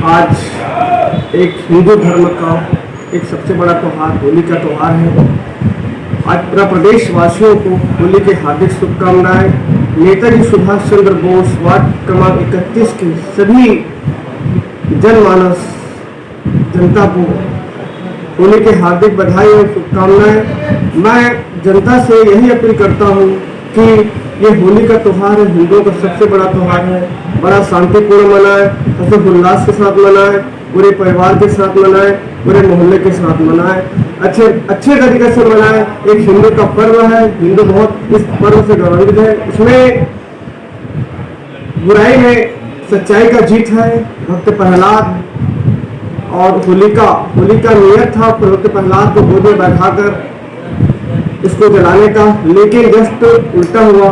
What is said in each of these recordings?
आज एक हिंदू धर्म का एक सबसे बड़ा त्यौहार होली का त्यौहार है। आज पूरा प्रदेशवासियों को होली की हार्दिक शुभकामनाएं। नेताजी सुभाष चंद्र बोस वार्ड क्रमांक 31 के सभी जनमानस जनता को होली की हार्दिक बधाई और शुभकामनाएं। मैं जनता से यही अपील करता हूं कि ये होली का त्यौहार है, हिंदुओं का सबसे बड़ा त्यौहार है। बड़ा शांतिपूर्ण मनाएं, हर्ष उल्लास के साथ मनाएं, पूरे परिवार के साथ मनाएं, पूरे मोहल्ले के साथ मनाएं, अच्छे तरीके से मनाएं। एक हिंदू का पर्व है, हिंदू बहुत इस पर्व से गौरवित है। इसमें बुराई में सच्चाई का जीत है। भक्त प्रहलाद और होलिका नियत था भक्त प्रहलाद को गोद में बैठाकर इसको जलाने का, लेकिन जस्ट उल्टा हुआ।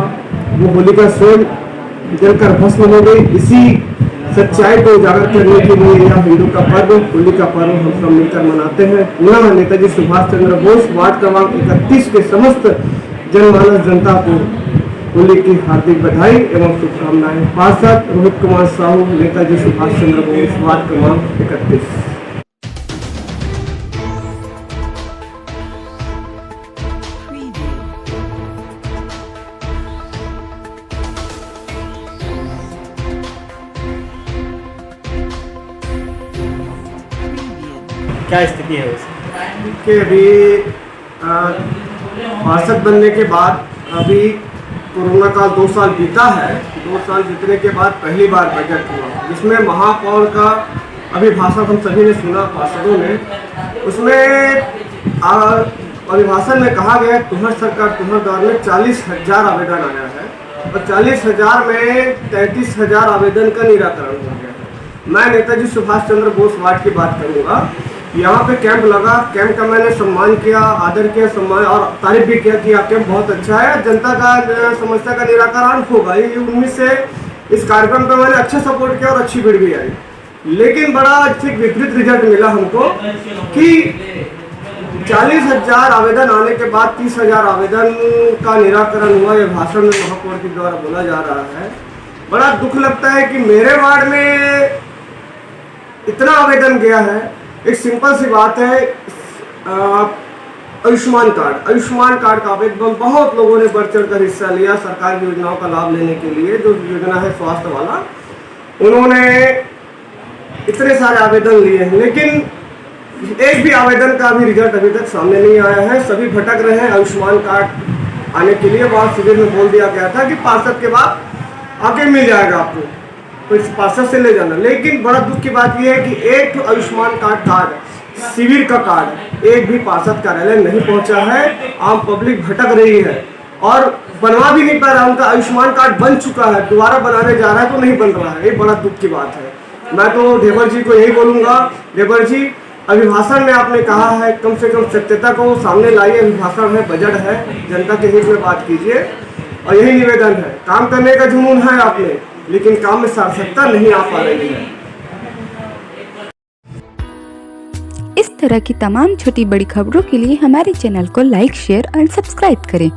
वो होलिका स्वयं जलकर भस्म हो गई। इसी सच्चाई को उजागर करने के लिए यह हिंदू का पर्व होली का पर्व हम सब मिलकर मनाते हैं। पुनः नेताजी सुभाष चंद्र बोस वार्ड क्रमांक 31 के समस्त जनमानस जनता को होली की हार्दिक बधाई एवं शुभकामनाएं। पार्षद रोहित कुमार साहू, नेताजी सुभाष चंद्र बोस वार्ड क्रमांक 31। क्या स्थिति है उसकी? कि अभी पार्षद बनने के बाद अभी कोरोना का 2 साल बीता है। 2 साल बीतने के बाद पहली बार बजट हुआ, जिसमें महापौर का अभिभाषण हम सभी ने सुना, पार्षदों ने। उसमें अभिभाषण में कहा गया तुम्हारी सरकार तुम्हारे दौर में 40,000 आवेदन आया है और 40,000 में 33,000 आवेदन का निराकरण हो गया है। मैं नेताजी सुभाष चंद्र बोस वार्ड की बात करूँगा। यहाँ पे कैंप लगा, कैंप का मैंने सम्मान किया, आदर किया, सम्मान और तारीफ भी किया कि यह कैंप बहुत अच्छा है, जनता का समस्या का निराकरण होगा। ये उम्मीद से इस कार्यक्रम पे मैंने अच्छा सपोर्ट किया और अच्छी भीड़ भी आई। लेकिन बड़ा ठीक विपरीत रिजल्ट मिला हमको कि 40,000 आवेदन आने के बाद 30,000 आवेदन का निराकरण हुआ। ये भाषण में महापौर के द्वारा बोला जा रहा है। बड़ा दुख लगता है कि मेरे वार्ड में इतना आवेदन गया है। एक सिंपल सी बात है, आयुष्मान कार्ड का आवेदन बहुत लोगों ने बढ़ चढ़ कर हिस्सा लिया सरकार की योजनाओं का लाभ लेने के लिए। जो योजना है स्वास्थ्य वाला, उन्होंने इतने सारे आवेदन लिए हैं, लेकिन एक भी आवेदन का भी रिजल्ट अभी तक सामने नहीं आया है। सभी भटक रहे हैं आयुष्मान कार्ड आने के लिए। वहाँ शिविर में बोल दिया गया था कि पार्षद के बाद आके मिल जाएगा आपको, तो इस पार्षद से ले जाना। लेकिन बड़ा दुख की बात यह है कि एक आयुष्मान कार्ड शिविर का कार्ड एक भी पार्षद कार्यालय नहीं पहुंचा है। आम पब्लिक भटक रही है और बनवा भी नहीं पा रहा। उनका आयुष्मान कार्ड बन चुका है, दोबारा बनाने जा रहा है तो नहीं बन रहा है। ये बड़ा दुख की बात है। मैं तो देवर जी को यही बोलूँगा, देवर जी अभिभाषण में आपने कहा है कम से कम सत्यता को सामने लाइए। अभिभाषण है, बजट है, जनता के हित में बात कीजिए। और यही निवेदन है, काम करने का जुनून है आपने, लेकिन काम में सार्थकता नहीं आ पा रही है। इस तरह की तमाम छोटी बड़ी खबरों के लिए हमारे चैनल को लाइक, शेयर और सब्सक्राइब करें।